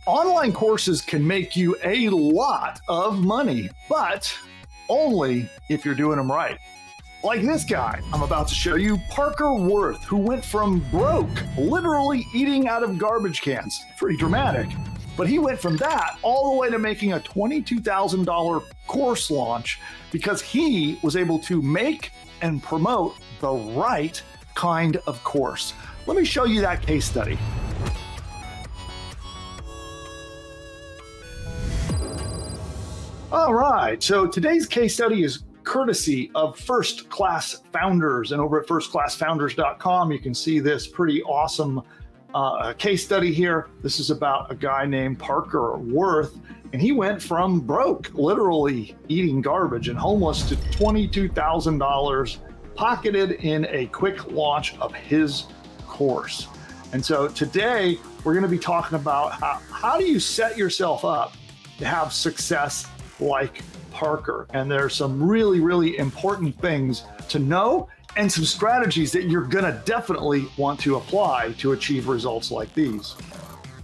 Online courses can make you a lot of money, but only if you're doing them right. Like this guy I'm about to show you, Parker Worth, who went from broke, literally eating out of garbage cans. Pretty dramatic. But he went from that all the way to making a $22,000 course launch because he was able to make and promote the right kind of course. Let me show you that case study. All right, so today's case study is courtesy of First Class Founders, and over at firstclassfounders.com you can see this pretty awesome case study here. This is about a guy named Parker Worth, and he went from broke, literally eating garbage and homeless, to $22,000 pocketed in a quick launch of his course. And so today we're going to be talking about how do you set yourself up to have success like Parker. And there's some really, really important things to know and some strategies that you're gonna definitely want to apply to achieve results like these.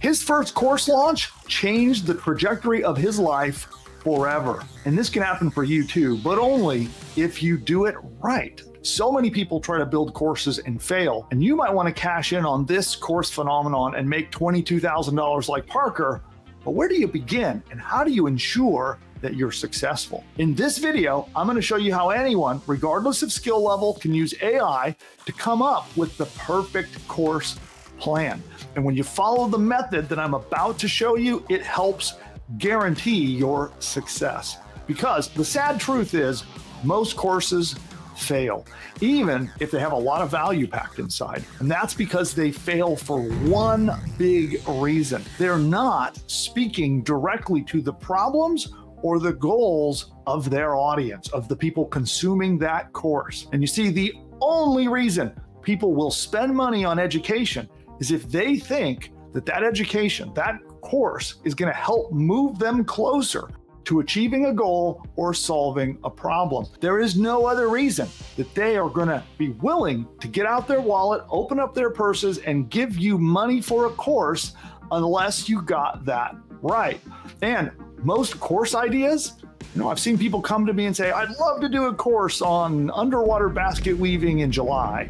His first course launch changed the trajectory of his life forever. And this can happen for you too, but only if you do it right. So many people try to build courses and fail, and you might want to cash in on this course phenomenon and make $22,000 like Parker. But where do you begin, and how do you ensure that you're successful? In this video, I'm going to show you how anyone, regardless of skill level, can use AI to come up with the perfect course plan. And when you follow the method that I'm about to show you, it helps guarantee your success. Because the sad truth is, most courses fail, even if they have a lot of value packed inside. And that's because they fail for one big reason. They're not speaking directly to the problems or the goals of their audience, of the people consuming that course. And you see, the only reason people will spend money on education is if they think that that education, that course, is going to help move them closer to achieving a goal or solving a problem. There is no other reason that they are going to be willing to get out their wallet, open up their purses, and give you money for a course unless you got that right. And most course ideas, I've seen people come to me and say, I'd love to do a course on underwater basket weaving in July.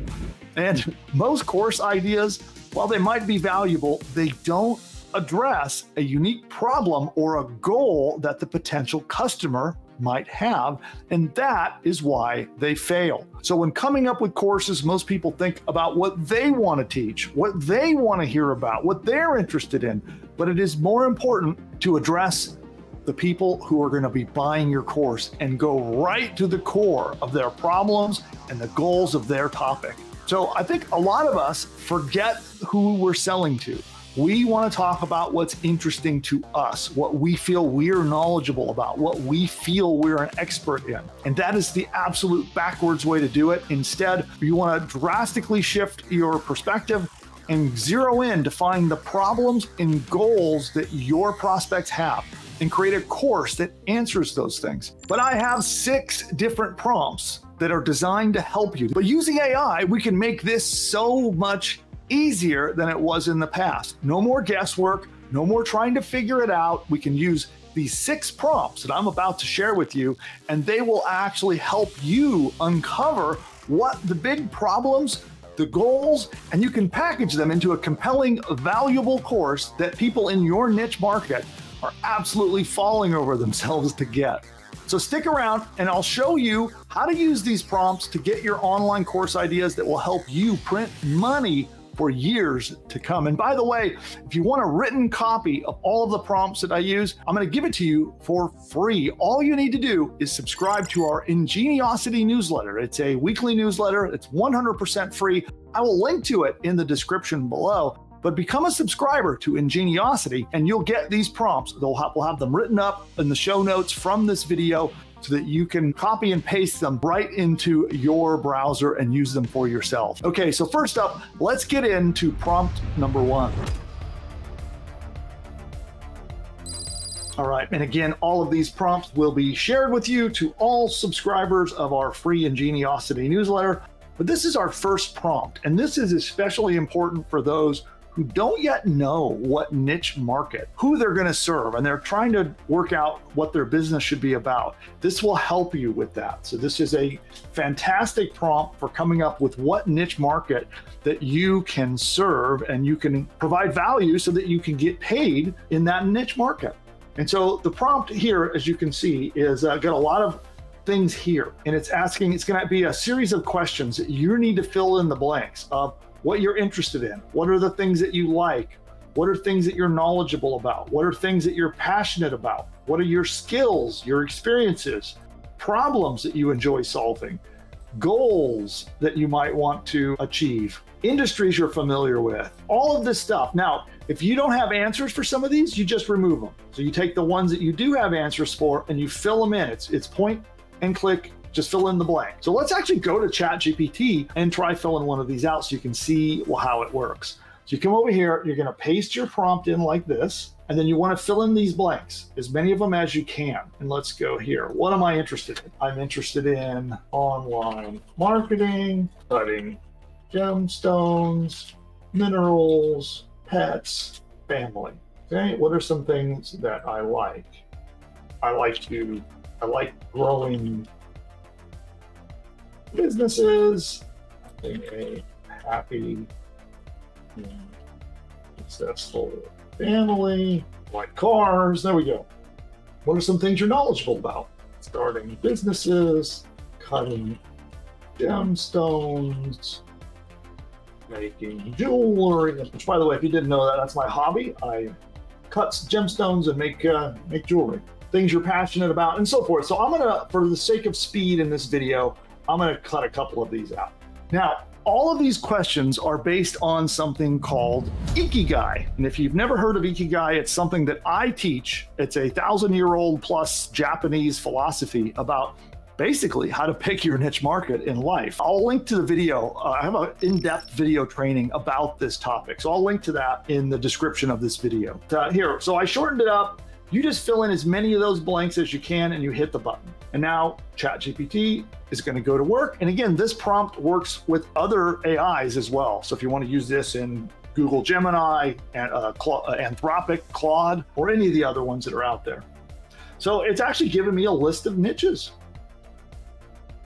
And most course ideas, while they might be valuable, they don't address a unique problem or a goal that the potential customer might have, and that is why they fail. So when coming up with courses, most people think about what they want to teach, what they want to hear about, what they're interested in, but it is more important to address the people who are going to be buying your course and go right to the core of their problems and the goals of their topic. So I think a lot of us forget who we're selling to. We want to talk about what's interesting to us, what we feel we're knowledgeable about, what we feel we're an expert in. And that is the absolute backwards way to do it. Instead, you want to drastically shift your perspective and zero in to find the problems and goals that your prospects have and create a course that answers those things. But I have 6 different prompts that are designed to help you. But using AI, we can make this so much easier than it was in the past. No more guesswork, no more trying to figure it out. We can use these 6 prompts that I'm about to share with you, and they will actually help you uncover what the big problems, the goals, and you can package them into a compelling, valuable course that people in your niche market are absolutely falling over themselves to get. So stick around and I'll show you how to use these prompts to get your online course ideas that will help you print money for years to come. And by the way, if you want a written copy of all of the prompts that I use, I'm going to give it to you for free. All you need to do is subscribe to our Ingeniosity newsletter. It's a weekly newsletter. It's 100% free. I will link to it in the description below. But become a subscriber to Ingeniosity and you'll get these prompts. We'll have them written up in the show notes from this video so that you can copy and paste them right into your browser and use them for yourself. Okay, so first up, let's get into prompt number 1. All right, and again, all of these prompts will be shared with you to all subscribers of our free Ingeniosity newsletter. But this is our first prompt, and this is especially important for those who don't yet know what niche market, who they're going to serve, and they're trying to work out what their business should be about. This will help you with that. So this is a fantastic prompt for coming up with what niche market that you can serve and you can provide value so that you can get paid in that niche market. And so the prompt here, as you can see, is got a lot of things here, and it's going to be a series of questions that you need to fill in the blanks of what you're interested in, what are the things that you like, what are things that you're knowledgeable about, what are things that you're passionate about, what are your skills, your experiences, problems that you enjoy solving, goals that you might want to achieve, industries you're familiar with, all of this stuff. Now, if you don't have answers for some of these, you just remove them. So you take the ones that you do have answers for and you fill them in. It's point and click, just fill in the blank. So let's actually go to ChatGPT and try filling one of these out so you can see how it works. So you come over here, you're gonna paste your prompt in like this, and then you wanna fill in these blanks, as many of them as you can. And let's go here. What am I interested in? I'm interested in online marketing, cutting gemstones, minerals, pets, family. Okay, what are some things that I like? I like growing businesses, having a happy and successful family, like cars. There we go. What are some things you're knowledgeable about? Starting businesses, cutting gemstones, making jewelry, which, by the way, if you didn't know that, that's my hobby. I cut gemstones and make jewelry. Things you're passionate about, and so forth. So I'm gonna, for the sake of speed in this video, I'm gonna cut a couple of these out. Now, all of these questions are based on something called Ikigai. And if you've never heard of Ikigai, it's something that I teach. It's a 1,000-year-old plus Japanese philosophy about basically how to pick your niche market in life. I'll link to the video. I have an in-depth video training about this topic. So I'll link to that in the description of this video. Here, so I shortened it up. You just fill in as many of those blanks as you can and you hit the button. And now ChatGPT is going to go to work. And again, this prompt works with other AIs as well. So if you want to use this in Google Gemini, and Anthropic, Claude, or any of the other ones that are out there. So it's actually given me a list of niches.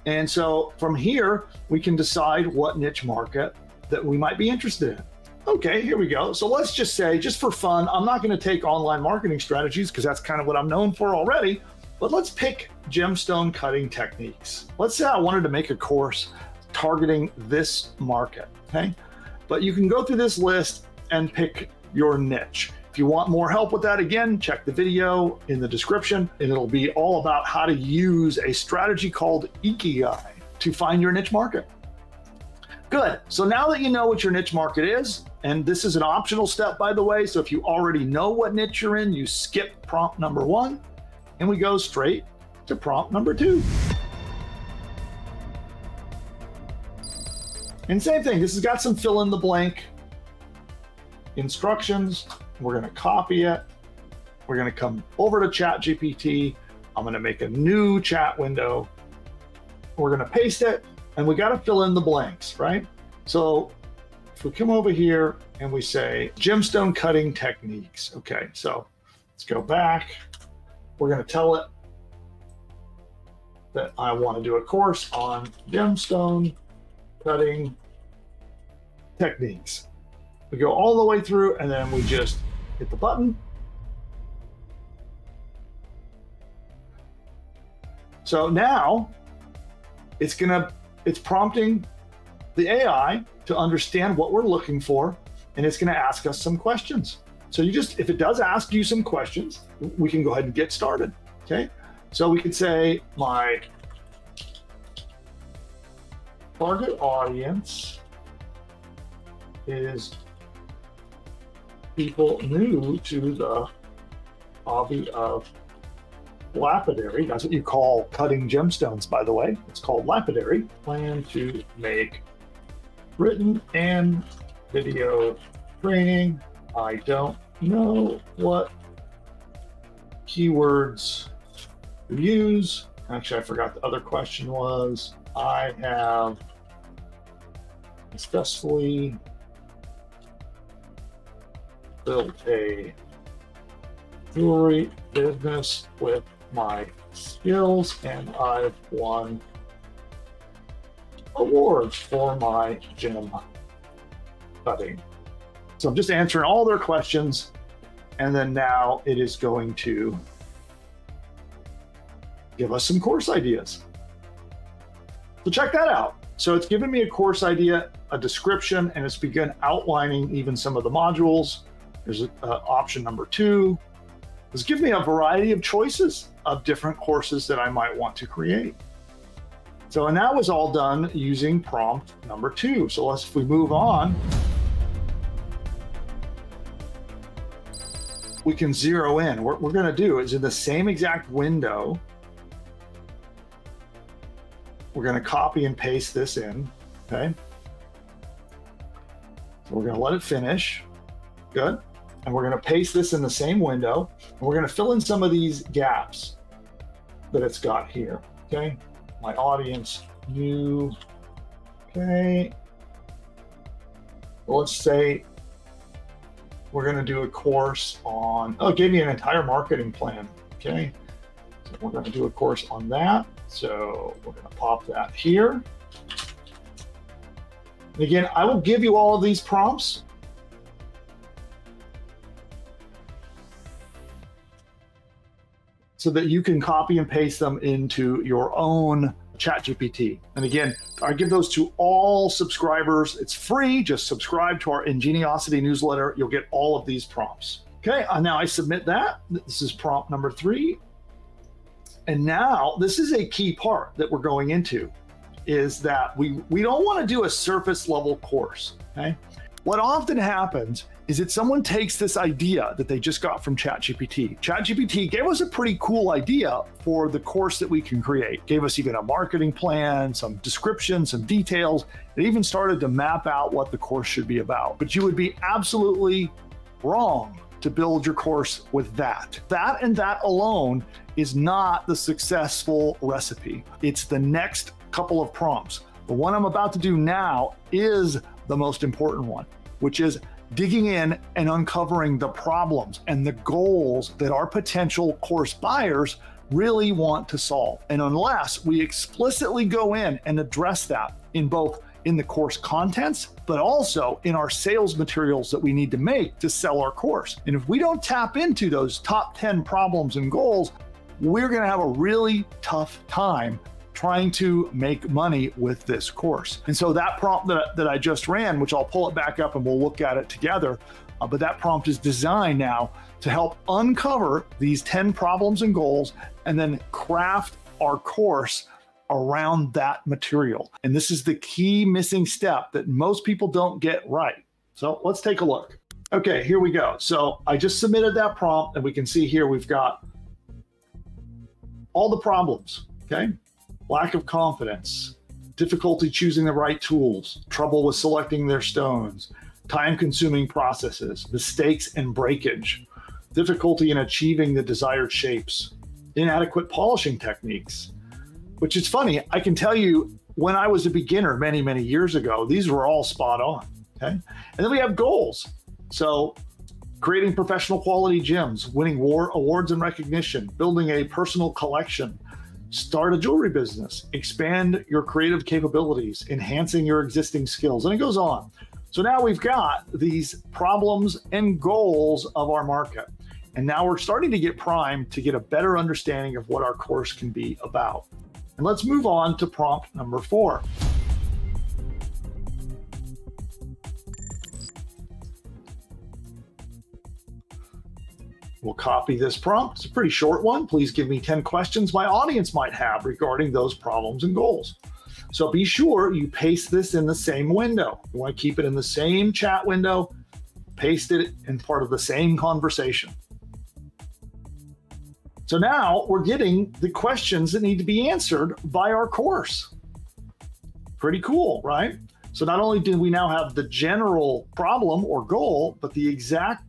And so from here, we can decide what niche market that we might be interested in. Okay, here we go. So let's just say, just for fun, I'm not going to take online marketing strategies because that's kind of what I'm known for already, but let's pick gemstone cutting techniques. Let's say I wanted to make a course targeting this market, okay? But you can go through this list and pick your niche. If you want more help with that, again, check the video in the description, and it'll be all about how to use a strategy called Ikigai to find your niche market. Good. So now that you know what your niche market is, and this is an optional step, by the way, so if you already know what niche you're in, you skip prompt number 1, and we go straight to prompt number 2. And same thing, this has got some fill in the blank instructions. We're going to copy it. We're going to come over to ChatGPT. I'm going to make a new chat window. We're going to paste it. And we got to fill in the blanks, right? So if we come over here and we say gemstone cutting techniques. Okay, so let's go back. We're going to tell it that I want to do a course on gemstone cutting techniques. We go all the way through and then we just hit the button. So now it's prompting the AI to understand what we're looking for, and it's going to ask us some questions. So if it does ask you some questions, we can go ahead and get started. Okay. So we could say my target audience is people new to the hobby of lapidary. That's what you call cutting gemstones, by the way. It's called lapidary. Plan to make written and video training. I don't know what keywords to use. Actually, I forgot the other question was. I have successfully built a jewelry business with my skills, and I've won awards for my gym cutting. So I'm just answering all their questions, and then now it is going to give us some course ideas. So check that out. So it's given me a course idea, a description, and it's begun outlining even some of the modules. There's option number 2. It's given me a variety of choices of different courses that I might want to create. So, and that was all done using prompt number 2. So if we move on, we can zero in. What we're going to do is in the same exact window, we're going to copy and paste this in, okay? So we're going to let it finish. Good. And we're going to paste this in the same window. And we're going to fill in some of these gaps that it's got here, okay? My audience, new, okay. Well, let's say we're going to do a course on, oh, it gave me an entire marketing plan, okay? So we're going to do a course on that. So we're going to pop that here. And again, I will give you all of these prompts. So that you can copy and paste them into your own ChatGPT. And again, I give those to all subscribers. It's free. Just subscribe to our Ingeniosity newsletter. You'll get all of these prompts. Okay, now I submit that. This is prompt number 3. And now this is a key part that we're going into, is that we don't want to do a surface level course, okay? What often happens is that someone takes this idea that they just got from ChatGPT. ChatGPT gave us a pretty cool idea for the course that we can create. Gave us even a marketing plan, some description, some details. It even started to map out what the course should be about. But you would be absolutely wrong to build your course with that. That and that alone is not the successful recipe. It's the next couple of prompts. The one I'm about to do now is the most important one, which is digging in and uncovering the problems and the goals that our potential course buyers really want to solve. And unless we explicitly go in and address that in both in the course contents, but also in our sales materials that we need to make to sell our course. And if we don't tap into those top 10 problems and goals, we're going to have a really tough time trying to make money with this course. And so that prompt that I just ran, which I'll pull it back up and we'll look at it together, but that prompt is designed now to help uncover these 10 problems and goals and then craft our course around that material. And this is the key missing step that most people don't get right. So let's take a look. Okay, here we go. So I just submitted that prompt and we can see here we've got all the problems, okay? Lack of confidence, difficulty choosing the right tools, trouble with selecting their stones, time-consuming processes, mistakes and breakage, difficulty in achieving the desired shapes, inadequate polishing techniques, which is funny. I can tell you when I was a beginner many, many years ago, these were all spot on, okay? And then we have goals. So creating professional quality gyms, winning awards and recognition, building a personal collection, start a jewelry business, expand your creative capabilities, enhancing your existing skills, and it goes on. So now we've got these problems and goals of our market. And now we're starting to get primed to get a better understanding of what our course can be about. And let's move on to prompt number 4. We'll copy this prompt. It's a pretty short one. Please give me 10 questions my audience might have regarding those problems and goals. So be sure you paste this in the same window. You want to keep it in the same chat window, paste it in part of the same conversation. So now we're getting the questions that need to be answered by our course. Pretty cool, right? So not only do we now have the general problem or goal, but the exact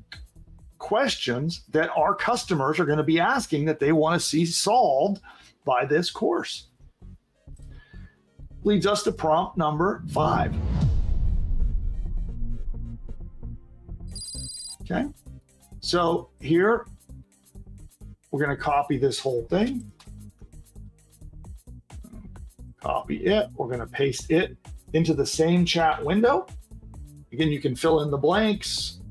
questions that our customers are going to be asking that they want to see solved by this course. Leads us to prompt number 5. Okay, So here, we're going to copy this whole thing. Copy it. We're going to paste it into the same chat window. Again, you can fill in the blanks.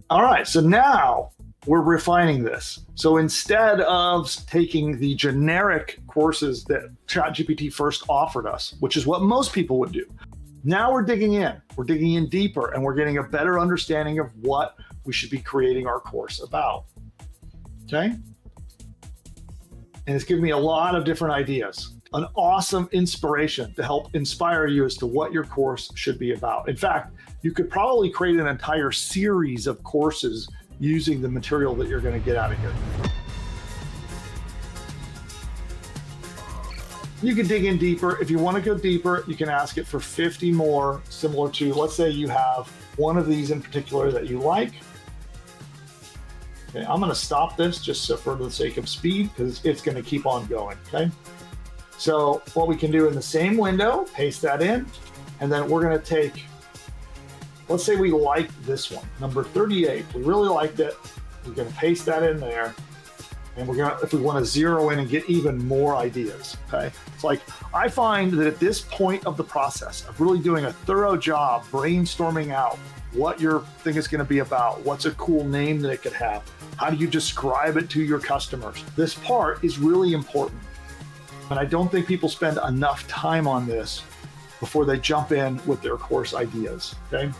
All right, so now we're refining this. So instead of taking the generic courses that ChatGPT first offered us, which is what most people would do, now we're digging in. We're digging in deeper, and we're getting a better understanding of what we should be creating our course about. Okay? And it's given me a lot of different ideas, an awesome inspiration to help inspire you as to what your course should be about. In fact, you could probably create an entire series of courses using the material that you're going to get out of here. You can dig in deeper. If you want to go deeper, you can ask it for 50 more, similar to, let's say you have one of these in particular that you like. Okay, I'm going to stop this just so for the sake of speed, because it's going to keep on going. Okay. So what we can do in the same window, paste that in, and then we're going to take, let's say we like this one, number 38. We really liked it. We're going to paste that in there. And we're going to, if we want to zero in and get even more ideas, okay? It's like, I find that at this point of the process of really doing a thorough job brainstorming out what your thing is going to be about, what's a cool name that it could have, how do you describe it to your customers? This part is really important. And I don't think people spend enough time on this before they jump in with their course ideas, okay?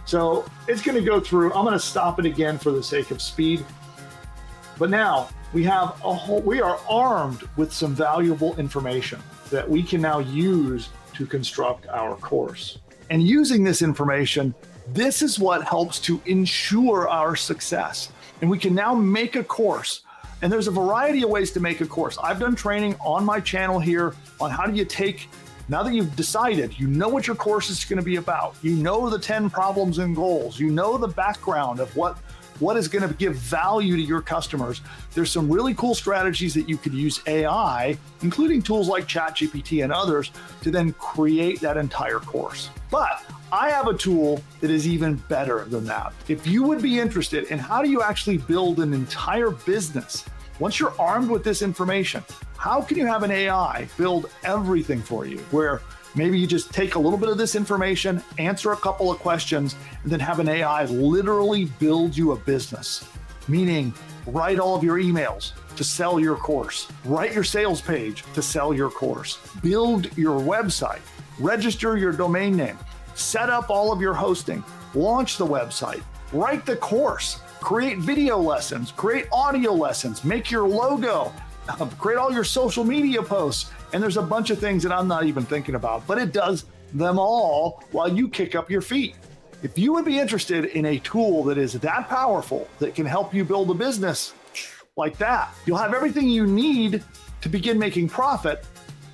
So it's going to go through. I'm going to stop it again for the sake of speed. But now we are armed with some valuable information that we can now use to construct our course. And using this information, this is what helps to ensure our success. And we can now make a course. And there's a variety of ways to make a course. I've done training on my channel here on how do you take, now that you've decided, you know what your course is going to be about, you know the 10 problems and goals, you know the background of what is going to give value to your customers. There's some really cool strategies that you could use AI, including tools like ChatGPT and others, to then create that entire course. But I have a tool that is even better than that. If you would be interested in how do you actually build an entire business, once you're armed with this information, how can you have an AI build everything for you, where maybe you just take a little bit of this information, answer a couple of questions, and then have an AI literally build you a business. Meaning, write all of your emails to sell your course, write your sales page to sell your course, build your website, register your domain name, set up all of your hosting, launch the website, write the course, create video lessons, create audio lessons, make your logo, create all your social media posts. And there's a bunch of things that I'm not even thinking about, but it does them all while you kick up your feet. If you would be interested in a tool that is that powerful, that can help you build a business like that, you'll have everything you need to begin making profit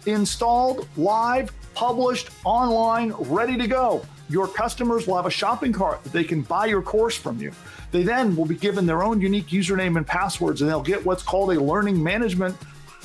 installed, live, published, online, ready to go. Your customers will have a shopping cart that they can buy your course from you. They then will be given their own unique username and passwords, and they'll get what's called a learning management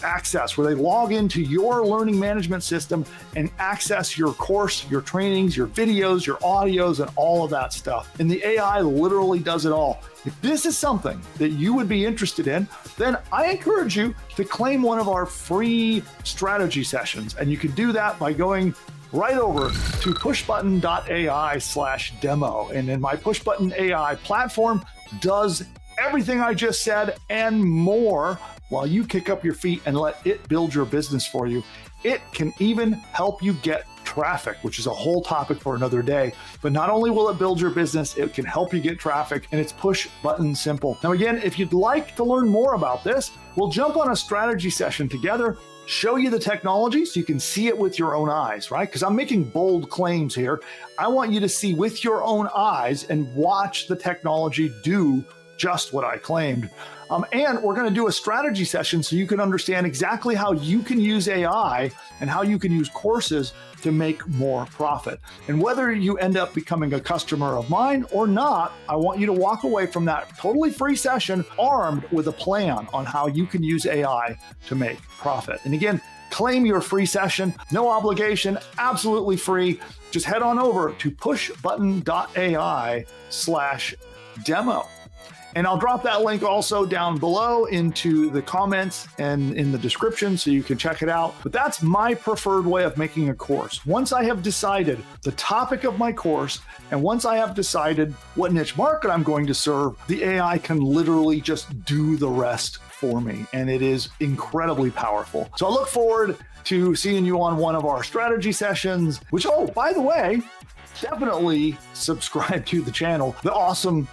access, where they log into your learning management system and access your course, your trainings, your videos, your audios, and all of that stuff. And the AI literally does it all. If this is something that you would be interested in, then I encourage you to claim one of our free strategy sessions. And you can do that by going right over to pushbutton.ai/demo. And then my PushButton AI platform does everything I just said and more, while you kick up your feet and let it build your business for you. It can even help you get traffic, which is a whole topic for another day. But not only will it build your business, it can help you get traffic, and it's push button simple. Now, again, if you'd like to learn more about this, we'll jump on a strategy session together, show you the technology so you can see it with your own eyes, right? Because I'm making bold claims here. I want you to see with your own eyes and watch the technology do just what I claimed. And we're going to do a strategy session so you can understand exactly how you can use AI and how you can use courses to make more profit. And whether you end up becoming a customer of mine or not, I want you to walk away from that totally free session armed with a plan on how you can use AI to make profit. And again, claim your free session, no obligation, absolutely free. Just head on over to pushbutton.ai/demo. demo. And I'll drop that link also down below into the comments and in the description so you can check it out. But that's my preferred way of making a course. Once I have decided the topic of my course, and once I have decided what niche market I'm going to serve, the AI can literally just do the rest for me. And it is incredibly powerful. So I look forward to seeing you on one of our strategy sessions, which, oh, by the way, definitely subscribe to the channel. The awesome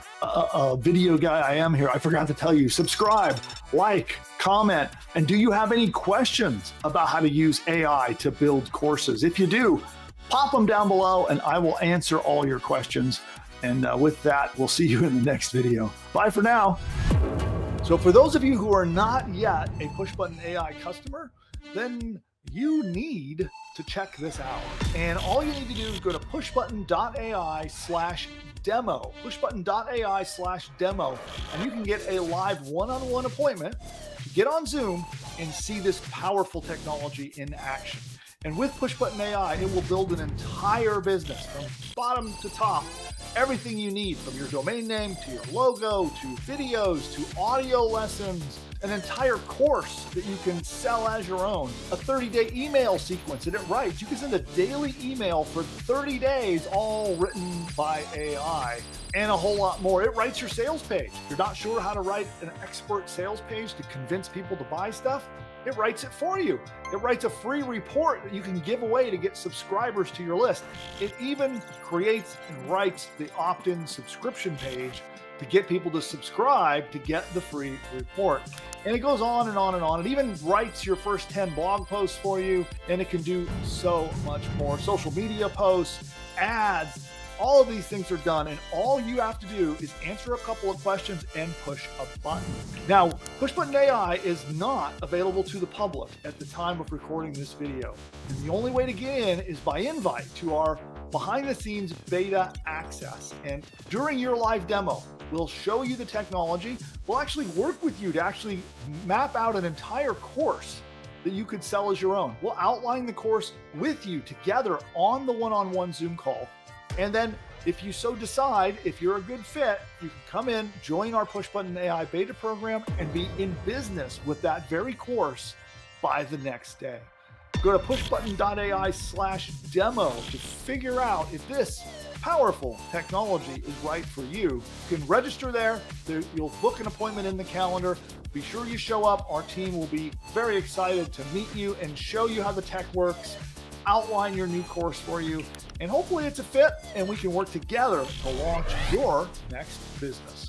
video guy I am here, I forgot to tell you, subscribe, like, comment, and do you have any questions about how to use AI to build courses? If you do, pop them down below and I will answer all your questions. And with that, we'll see you in the next video. Bye for now. So for those of you who are not yet a PushButton AI customer, then you need to check this out. And all you need to do is go to pushbutton.ai/demo, pushbutton.ai/demo, and you can get a live one-on-one appointment to get on Zoom and see this powerful technology in action. And with PushButton AI, it will build an entire business from bottom to top. Everything you need, from your domain name to your logo, to videos, to audio lessons, an entire course that you can sell as your own, a 30-day email sequence that it writes. You can send a daily email for 30 days, all written by AI, and a whole lot more. It writes your sales page. If you're not sure how to write an expert sales page to convince people to buy stuff, it writes it for you. It writes a free report that you can give away to get subscribers to your list. It even creates and writes the opt-in subscription page to get people to subscribe to get the free report. And it goes on and on and on. It even writes your first 10 blog posts for you, and it can do so much more. Social media posts, ads, all of these things are done, and all you have to do is answer a couple of questions and push a button. Now, PushButton AI is not available to the public at the time of recording this video. And the only way to get in is by invite to our behind-the-scenes beta access. And during your live demo, we'll show you the technology. We'll actually work with you to actually map out an entire course that you could sell as your own. We'll outline the course with you together on the one-on-one Zoom call. And then if you so decide, if you're a good fit, you can come in, join our PushButton AI beta program, and be in business with that very course by the next day. Go to pushbutton.ai/demo to figure out if this powerful technology is right for you. You can register there. You'll book an appointment in the calendar. Be sure you show up. Our team will be very excited to meet you and show you how the tech works, outline your new course for you, and hopefully it's a fit and we can work together to launch your next business.